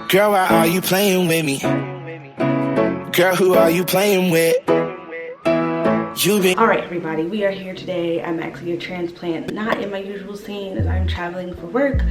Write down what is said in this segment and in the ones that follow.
Girl, why are you playing with me? Girl, who are you playing with? Alright everybody, we are here today. I'm actually a transplant, not in my usual scene as I'm traveling for work,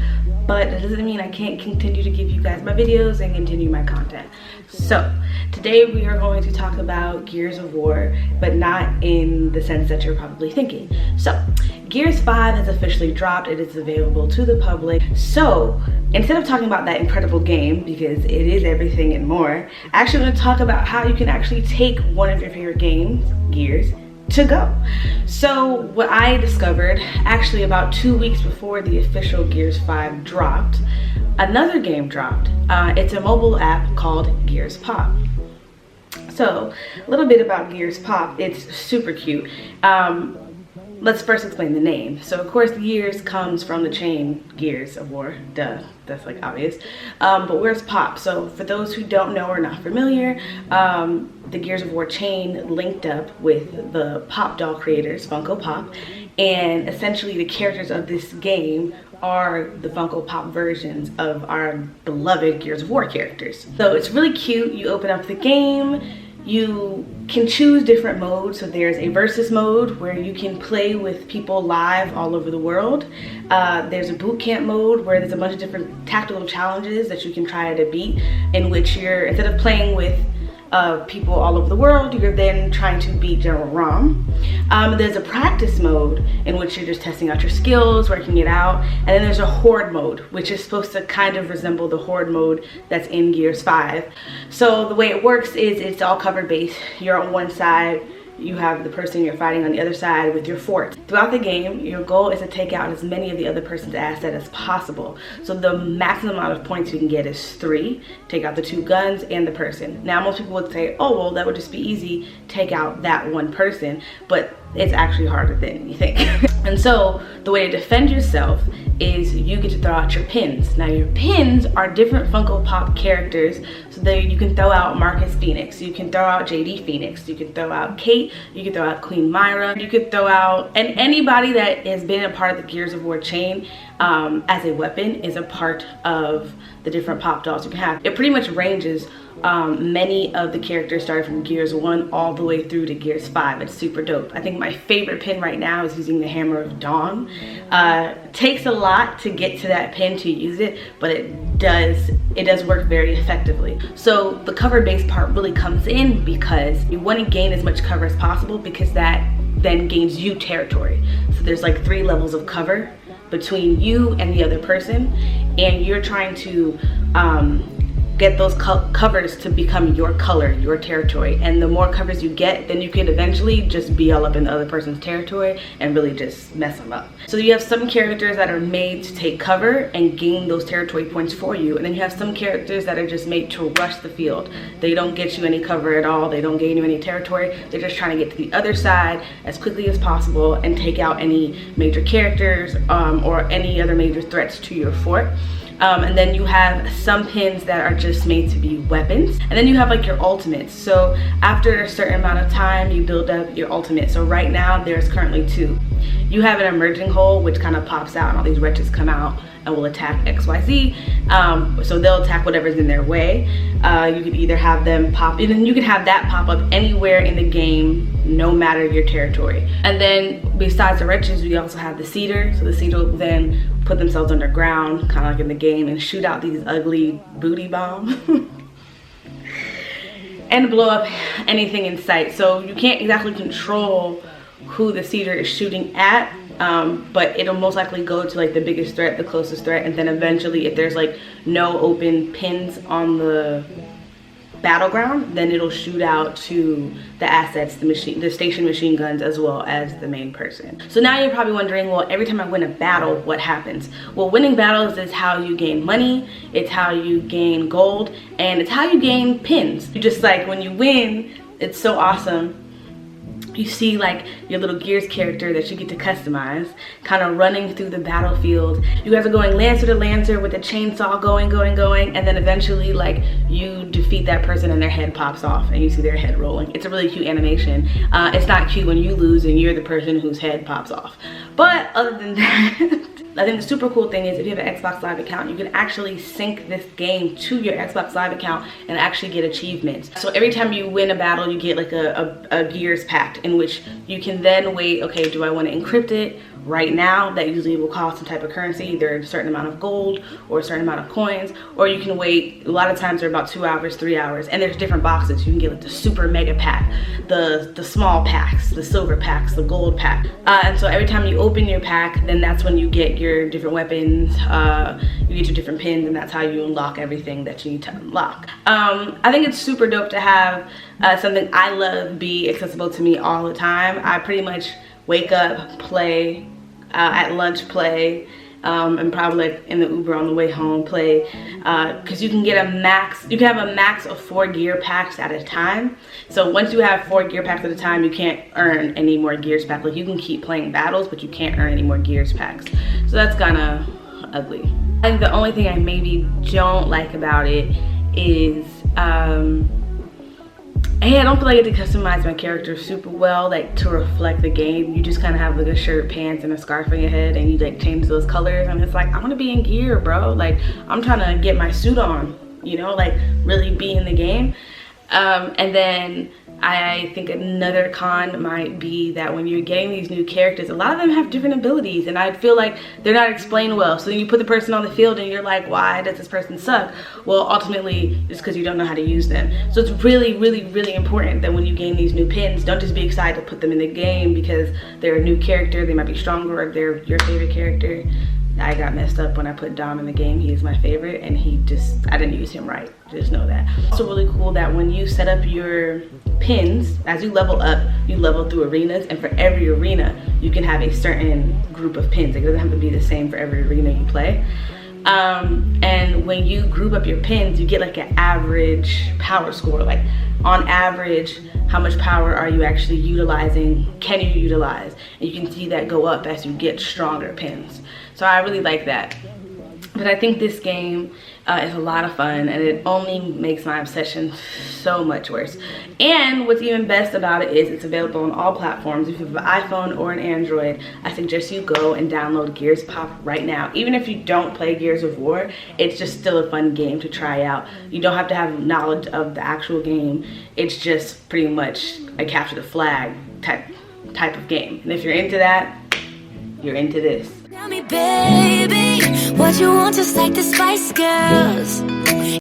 but that doesn't mean I can't continue to give you guys my videos and continue my content. So today we are going to talk about Gears of War, but not in the sense that you're probably thinking. So Gears 5 has officially dropped. It is available to the public. So instead of talking about that incredible game, because it is everything and more, I actually want to talk about how you can actually take one of your favorite games, Gears, to go. So what I discovered, actually about 2 weeks before the official Gears 5 dropped, another game dropped. It's a mobile app called Gears Pop. So a little bit about Gears Pop. It's super cute. Let's first explain the name. So of course Gears comes from the chain Gears of War, duh, that's like obvious. But where's Pop? So for those who don't know or not familiar, the Gears of War chain linked up with the Pop doll creators, Funko Pop, and essentially the characters of this game are the Funko Pop versions of our beloved Gears of War characters. So it's really cute. You open up the game, you can choose different modes. So there's a versus mode where you can play with people live all over the world. There's a boot camp mode where there's a bunch of different tactical challenges that you can try to beat, in which you're, instead of playing with people all over the world, you're then trying to beat General Rom. There's a practice mode in which you're just testing out your skills, working it out. And then there's a horde mode, which is supposed to kind of resemble the horde mode that's in Gears 5. So the way it works is it's all cover base. You're on one side, you have the person you're fighting on the other side with your fort. Throughout the game, your goal is to take out as many of the other person's assets as possible. So the maximum amount of points you can get is 3. Take out the 2 guns and the person. Now most people would say, oh well, that would just be easy, take out that one person, but it's actually harder than you think. And so the way to defend yourself is you get to throw out your pins. Now your pins are different Funko Pop characters, so that you can throw out Marcus Phoenix, you can throw out JD Phoenix, you can throw out Kate, you can throw out Queen Myra, you could throw out, and anybody that has been a part of the Gears of War chain as a weapon is a part of the different Pop dolls you can have. It pretty much ranges many of the characters started from Gears 1 all the way through to Gears 5. It's super dope. I think my favorite pin right now is using the Hammer of Dawn. Takes a lot to get to that pin to use it, but it does work very effectively. So the cover base part really comes in because you want to gain as much cover as possible, because that then gains you territory. So there's like 3 levels of cover between you and the other person, and you're trying to get those covers to become your color, your territory. And the more covers you get, then you can eventually just be all up in the other person's territory and really just mess them up. So you have some characters that are made to take cover and gain those territory points for you, and then you have some characters that are just made to rush the field. They don't get you any cover at all, they don't gain you any territory, they're just trying to get to the other side as quickly as possible and take out any major characters or any other major threats to your fort. And then you have some pins that are just made to be weapons, and then you have like your ultimates. So after a certain amount of time you build up your ultimate. So right now there's currently 2. You have an emerging hole which kind of pops out and all these wretches come out and will attack XYZ. So they'll attack whatever's in their way. You could either have them pop, and then you can have that pop up anywhere in the game, no matter your territory. And then besides the wretches, we also have the cedar. So the cedar will then put themselves underground, kind of like in the game, and shoot out these ugly booty bombs and blow up anything in sight. So you can't exactly control who the cedar is shooting at, but it'll most likely go to like the biggest threat, the closest threat, and then eventually if there's like no open pins on the battleground, then it'll shoot out to the assets, the station machine guns, as well as the main person. So now you're probably wondering, well, every time I win a battle, what happens? Well, winning battles is how you gain money, it's how you gain gold, and it's how you gain pins. You just, like, when you win, it's so awesome. You see like your little Gears character that you get to customize kind of running through the battlefield. You guys are going lancer to lancer with the chainsaw going, and then eventually like you defeat that person and their head pops off and you see their head rolling. It's a really cute animation. It's not cute when you lose and you're the person whose head pops off. But other than that, I think the super cool thing is if you have an Xbox Live account, you can actually sync this game to your Xbox Live account and actually get achievements. So every time you win a battle, you get like a Gears pack in which you can then wait, okay, do I want to encrypt it right now? That usually will cost some type of currency, either a certain amount of gold or a certain amount of coins, or you can wait, a lot of times they're about 2 hours, 3 hours, and there's different boxes. You can get like the super mega pack, the small packs, the silver packs, the gold pack. And so every time you open your pack, then that's when you get your different weapons, you get your different pins, and that's how you unlock everything that you need to unlock. I think it's super dope to have something I love be accessible to me all the time. I pretty much wake up, play, at lunch play, and probably like in the Uber on the way home play, because you can get a max, you can have a max of 4 gear packs at a time. So once you have 4 gear packs at a time, you can't earn any more gears packs. Like you can keep playing battles, but you can't earn any more gears packs. So that's kind of ugly. I think the only thing I maybe don't like about it is hey, I don't feel like I get to customize my character super well, like to reflect the game. You just kind of have like a shirt, pants, and a scarf on your head, and you like change those colors, and it's like, I want to be in gear, bro. Like I'm trying to get my suit on, you know, like really be in the game. And then I think another con might be that when you're getting these new characters, a lot of them have different abilities, and I feel like they're not explained well. So then you put the person on the field and you're like, why does this person suck? Well, ultimately it's because you don't know how to use them. So it's really, really, really important that when you gain these new pins, don't just be excited to put them in the game because they're a new character, they might be stronger, or they're your favorite character. I got messed up when I put Dom in the game. He is my favorite, and I didn't use him right. Just know that. Also really cool that when you set up your pins, as you level up, you level through arenas, and for every arena, you can have a certain group of pins. It doesn't have to be the same for every arena you play. And when you group up your pins, you get like an average power score. Like on average, how much power are you actually utilizing, can you utilize? And you can see that go up as you get stronger pins. So I really like that. But I think this game is a lot of fun, and it only makes my obsession so much worse. And what's even best about it is it's available on all platforms. If you have an iPhone or an Android, I suggest you go and download Gears Pop right now. Even if you don't play Gears of War, it's just still a fun game to try out. You don't have to have knowledge of the actual game. It's just pretty much a capture the flag type of game. And if you're into that, you're into this. Tell me, baby, what you want, just like the Spice Girls.